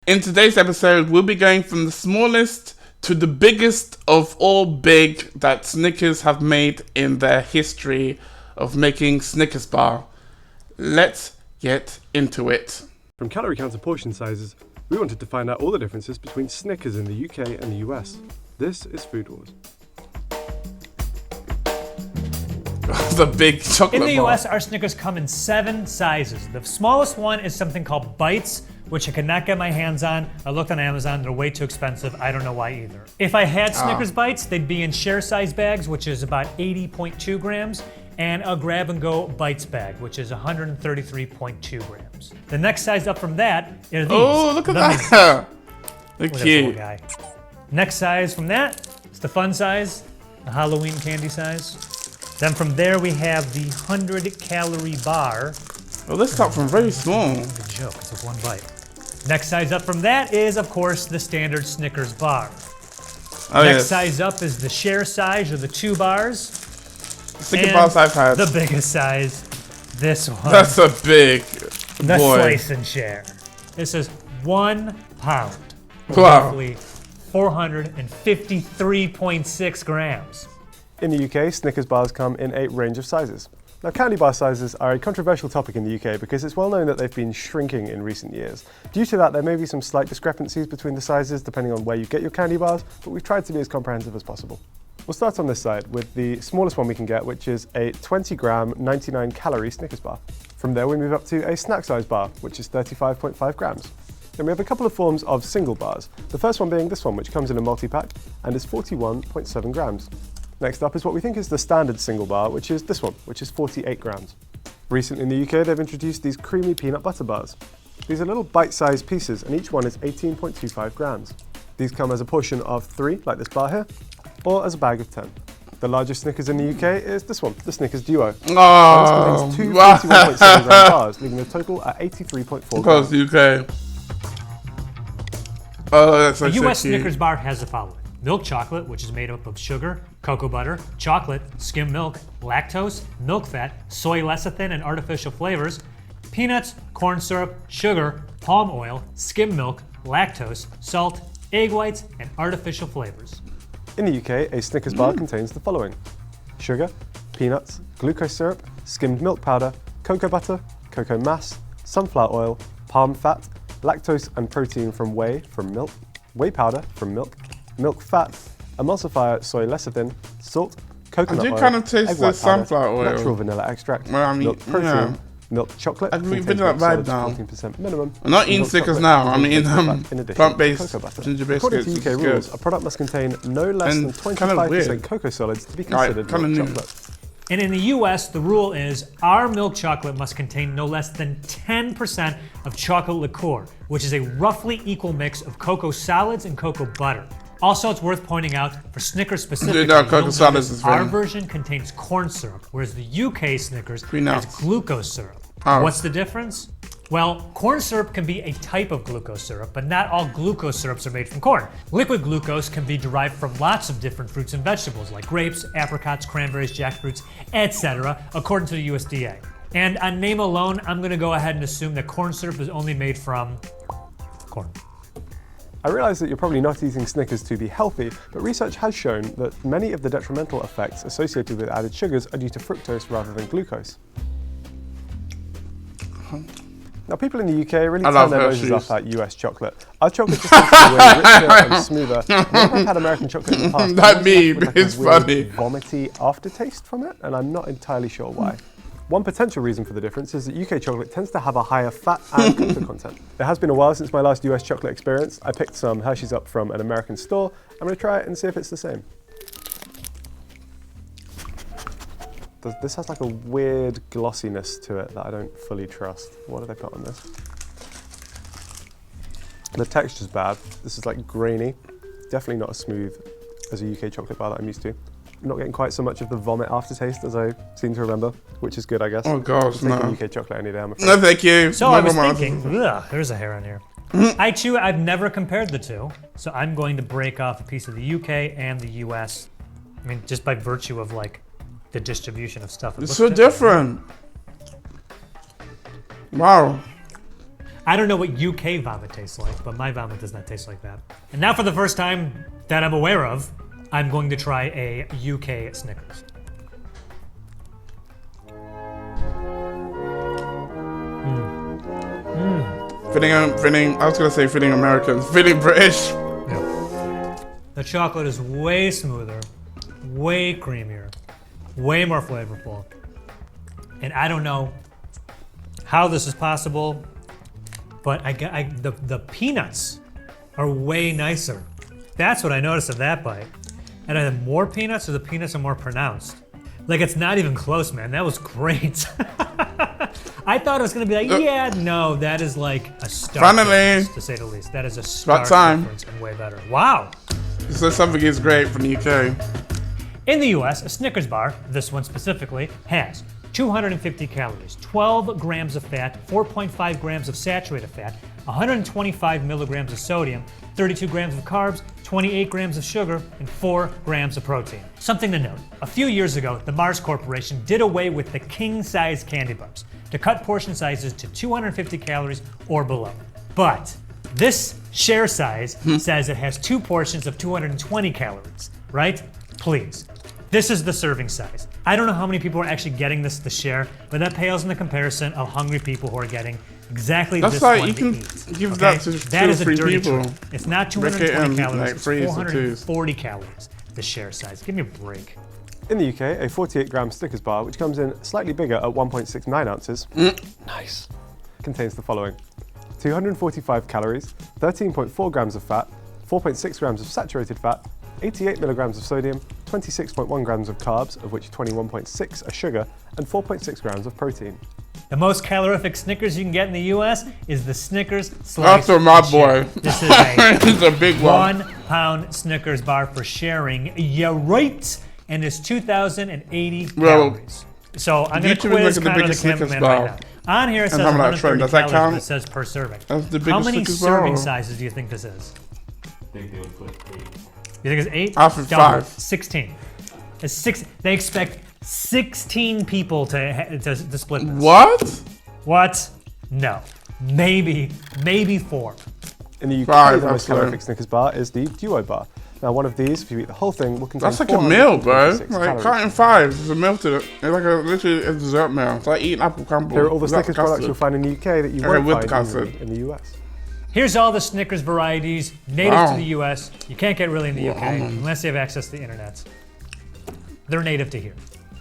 In today's episode, we'll be going from the smallest to the biggest of all big that Snickers have made in their history of making Snickers bar. Let's get into it. From calorie counts and portion sizes, we wanted to find out all the differences between Snickers in the UK and the US. This is Food Wars. The big chocolate In the bar. US, our Snickers come in 7 sizes. The smallest one is something called Bites, which I could not get my hands on. I looked on Amazon, they're way too expensive. I don't know why either. If I had Snickers Bites, they'd be in share size bags, which is about 80.2 grams, and a grab and go Bites bag, which is 133.2 grams. The next size up from that are these. Oh, look at the that. minis. They're Look at this cute. little guy. Next size from that is the fun size, the Halloween candy size. Then from there we have the 100-calorie bar. Oh, let's start from very small. Good joke, it's with one bite. Next size up from that is, of course, the standard Snickers bar. Oh, Next yes. size up is the share size, or the 2 bars. Snickers And bars I've had. the biggest size, this one. That's a big the boy. slice and share. This is 1 pound. Or Wow. roughly 453.6 grams. In the UK, Snickers bars come in a range of sizes. Now, candy bar sizes are a controversial topic in the UK because it's well known that they've been shrinking in recent years. Due to that, there may be some slight discrepancies between the sizes depending on where you get your candy bars, but we've tried to be as comprehensive as possible. We'll start on this side with the smallest one we can get, which is a 20-gram, 99-calorie Snickers bar. From there, we move up to a snack-size bar, which is 35.5 grams. Then we have a couple of forms of single bars. The first one being this one, which comes in a multi-pack and is 41.7 grams. Next up is what we think is the standard single bar, which is this one, which is 48 grams. Recently in the UK, they've introduced these creamy peanut butter bars. These are little bite-sized pieces, and each one is 18.25 grams. These come as a portion of 3, like this bar here, or as a bag of 10. The largest Snickers in the UK is this one, the Snickers Duo. This Oh, contains 2 41.7 gram bars, leaving a total at 83.4 because grams. UK. Oh, that's so The US cute. Snickers bar has the following. Milk chocolate, which is made up of sugar, cocoa butter, chocolate, skim milk, lactose, milk fat, soy lecithin, and artificial flavors, peanuts, corn syrup, sugar, palm oil, skim milk, lactose, salt, egg whites, and artificial flavors. In the UK, a Snickers bar contains the following: sugar, peanuts, glucose syrup, skimmed milk powder, cocoa butter, cocoa mass, sunflower oil, palm fat, lactose and protein from whey milk, whey powder from milk, milk fat, emulsifier soy lecithin, salt, coconut I do oil, kind of taste egg the white powder, sunflower oil. natural vanilla extract, Well, I mean, milk protein, yeah. milk chocolate, I've been contains that milk vibe solids, now. 14% minimum. I'm not and eating milk Snickers chocolate now. I'm contains eating vegetable fat in addition to plant-based cocoa butter. ginger According biscuits. to UK It's rules, good. a product must contain no less And than kinda 25% weird. cocoa solids to be Right, considered kinda milk new. chocolate. And in the US, the rule is our milk chocolate must contain no less than 10% of chocolate liqueur, which is a roughly equal mix of cocoa solids and cocoa butter. Also, it's worth pointing out, for Snickers specifically, no, cocoa you'll solids notice is our fine. version contains corn syrup, whereas the UK Snickers has nuts. glucose syrup. Oh. What's the difference? Well, corn syrup can be a type of glucose syrup, but not all glucose syrups are made from corn. Liquid glucose can be derived from lots of different fruits and vegetables, like grapes, apricots, cranberries, jackfruits, etc., according to the USDA. And on name alone, I'm gonna go ahead and assume that corn syrup is only made from corn. I realise that you're probably not eating Snickers to be healthy, but research has shown that many of the detrimental effects associated with added sugars are due to fructose rather than glucose. Now, people in the UK really I turn love their noses Hershey's. up at US chocolate. Our chocolate just tends to be way richer and smoother. Whenever I've had American chocolate in the past, That I've meme left with is a weird funny. vomity aftertaste from it, and I'm not entirely sure why. One potential reason for the difference is that UK chocolate tends to have a higher fat and cocoa content. It has been a while since my last US chocolate experience. I picked some Hershey's up from an American store. I'm going to try it and see if it's the same. This has like a weird glossiness to it that I don't fully trust. What do they put on this? The texture's bad. This is like grainy. Definitely not as smooth as a UK chocolate bar that I'm used to. I'm not getting quite so much of the vomit aftertaste as I seem to remember, which is good, I guess. Oh gosh, I'll take no. a UK chocolate any day, I'm afraid. No, thank you. So I was Never mind. thinking, there's a hair on here. I've never compared the two, so I'm going to break off a piece of the UK and the US. I mean, just by virtue of like the distribution of stuff. It It's looks so different. Wow. I don't know what UK vomit tastes like, but my vomit does not taste like that. And now for the first time that I'm aware of, I'm going to try a UK Snickers. I was gonna say feeling American, feeling British. Yeah. The chocolate is way smoother, way creamier, way more flavorful. And I don't know how this is possible, but the peanuts are way nicer. That's what I noticed of that bite. And are there more peanuts, or the peanuts are more pronounced? Like, it's not even close, man. That was great. I thought it was gonna be like, yeah, no, that is like a stark difference, to say the least. That is a stark difference and way better. Wow. So something is great from the UK. In the US, a Snickers bar, this one specifically, has 250 calories, 12 grams of fat, 4.5 grams of saturated fat, 125 milligrams of sodium, 32 grams of carbs, 28 grams of sugar, and 4 grams of protein. Something to note, a few years ago, the Mars Corporation did away with the king-size candy bars to cut portion sizes to 250 calories or below. But this share size says it has 2 portions of 220 calories, right? Please. This is the serving size. I don't know how many people are actually getting this to share, but that pales in the comparison of hungry people who are getting exactly That's this like one you can to eat. give Okay? that to That 2 or is a 3 dirty people. trick. It's not Break it 220 in, calories, like it's 3s or 2s. 440 calories, the share size. Give me a break. In the UK, a 48-gram Snickers bar, which comes in slightly bigger at 1.69 ounces, nice, contains the following: 245 calories, 13.4 grams of fat, 4.6 grams of saturated fat, 88 milligrams of sodium, 26.1 grams of carbs, of which 21.6 are sugar, and 4.6 grams of protein. The most calorific Snickers you can get in the US is the Snickers Slice. That's for my boy. This is a It's a big one. 1 pound Snickers bar for sharing. Yeah, right. And it's 2,080 calories. So I'm going to YouTube is quiz like the Connor the biggest Snickers cameraman bar. right now. On here it says how much 130 does that calories, count? but it says per serving. That's the How biggest many Snickers serving bar. sizes do you think this is? I think they would put 8. You think it's 8? I'll put Double. 5. 16. It's 6. They expect 16 people to split this. What? What? No. Maybe 4. In the UK, 5, the most absolutely. calorific Snickers bar is the Duo bar. Now, one of these, if you eat the whole thing, will contain That's like a meal, bro. 426 Like calories. cutting 5 is a meal to it. It's like literally a dessert meal. It's like eating apple crumble. Here are all the without Snickers products custard. you'll find in the UK that you Okay, won't with find custard. easily in the US. Here's all the Snickers varieties native Wow. to the US. You can't get really in the UK Wow. unless you have access to the internet. They're native to here.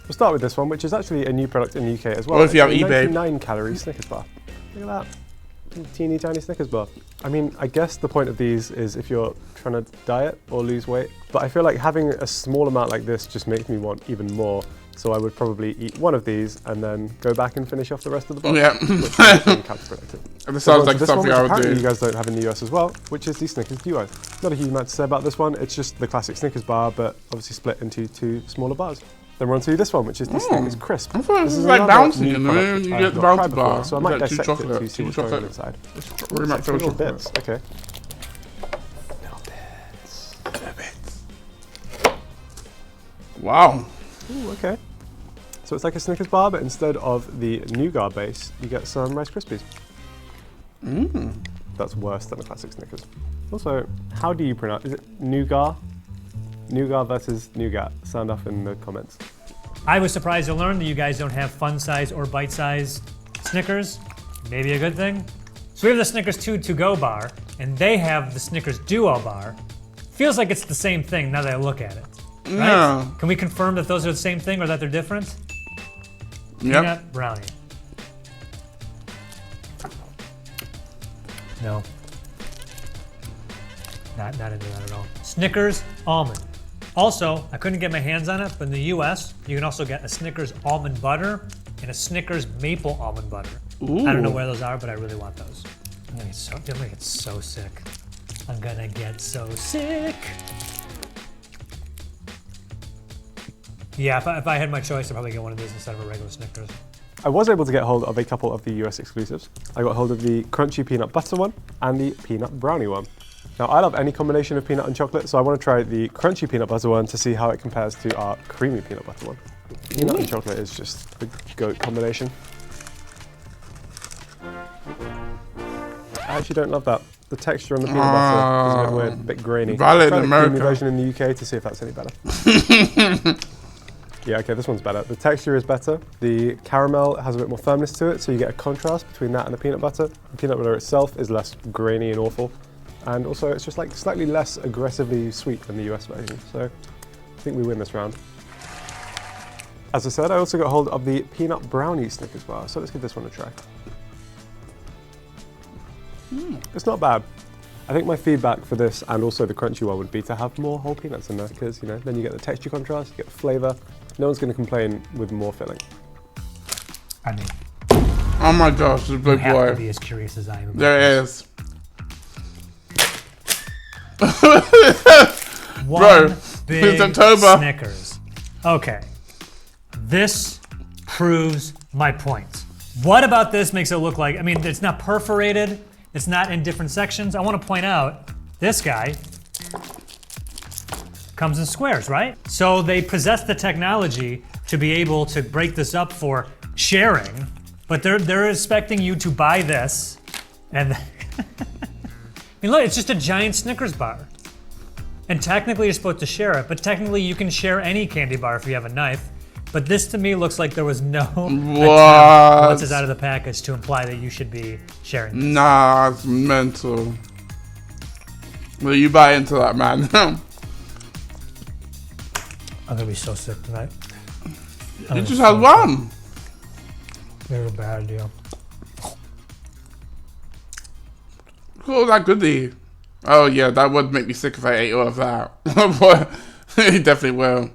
We'll start with this one, which is actually a new product in the UK as well. Or if you have It's a eBay. 99-calorie Snickers bar. Look at that. Teeny tiny Snickers bar. I mean, I guess the point of these is if you're trying to diet or lose weight, but I feel like having a small amount like this just makes me want even more. So I would probably eat one of these and then go back and finish off the rest of the box. Yeah. Which is counterproductive. This So sounds on to like this something one, which I would apparently do. you guys don't have in the US as well, which is the Snickers Duo. Not a huge amount to say about this one. It's just the classic Snickers bar, but obviously split into 2 smaller bars. Then we're on to this one, which is the Snickers Crisp. I thought this was is like another bouncy, new and product then which you I get have the not bouncy tried before, bar. so I might It's like dissect it chocolate. to see Two what's going on chocolate. inside. Very much so Little chocolate. bits, okay. Wow. Ooh, okay. So it's like a Snickers bar, but instead of the nougat base, you get some Rice Krispies. That's worse than a classic Snickers. Also, how do you pronounce? Is it nougat? Nougat versus nougat. Sound off in the comments. I was surprised to learn that you guys don't have fun size or bite size Snickers. Maybe a good thing. So we have the Snickers 2 to-go bar, and they have the Snickers Duo bar. Feels like it's the same thing now that I look at it. Right? Yeah. Can we confirm that those are the same thing or that they're different? Yep. Peanut brownie. No. Not into that at all. Snickers almond. Also, I couldn't get my hands on it, but in the US, you can also get a Snickers almond butter and a Snickers maple almond butter. Ooh. I don't know where those are, but I really want those. I'm gonna get so sick. I'm gonna get so sick. Yeah, if I had my choice, I'd probably get one of these instead of a regular Snickers. I was able to get hold of a couple of the US exclusives. I got hold of the crunchy peanut butter one and the peanut brownie one. Now, I love any combination of peanut and chocolate, so I want to try the crunchy peanut butter one to see how it compares to our creamy peanut butter one. Peanut and chocolate is just a goat combination. actually don't love that. The texture on the peanut butter is a bit weird, a bit grainy. Valid Try in the creamy America. version in the UK to see if that's any better. Yeah, okay, this one's better. The texture is better. The caramel has a bit more firmness to it, so you get a contrast between that and the peanut butter. The peanut butter itself is less grainy and awful. And also, it's just like slightly less aggressively sweet than the US version. So I think we win this round. As I said, I also got hold of the peanut brownie Snickers bar, so let's give this one a try. It's not bad. I think my feedback for this and also the crunchy one would be to have more whole peanuts in there because, you know, then you get the texture contrast, you get the flavour. No one's going to complain with more filling. I mean, Oh my gosh, the you big have to boy. be as curious as I am. About There this. it is. One big it's October. Snickers. Okay, this proves my point. What about this makes it look like, I mean, it's not perforated, it's not in different sections. I want to point out, this guy comes in squares, right? So they possess the technology to be able to break this up for sharing, but they're expecting you to buy this, and I mean, look, it's just a giant Snickers bar. And technically you're supposed to share it, but technically you can share any candy bar if you have a knife. But this to me looks like there was no attempt once it's out of the package to imply that you should be sharing this. Nah, it's mental. Well, you buy into that, man. I'm gonna be so sick tonight. You just had one. You're a bad deal. Look at all that goodie. Oh yeah, that would make me sick if I ate all of that. It definitely will.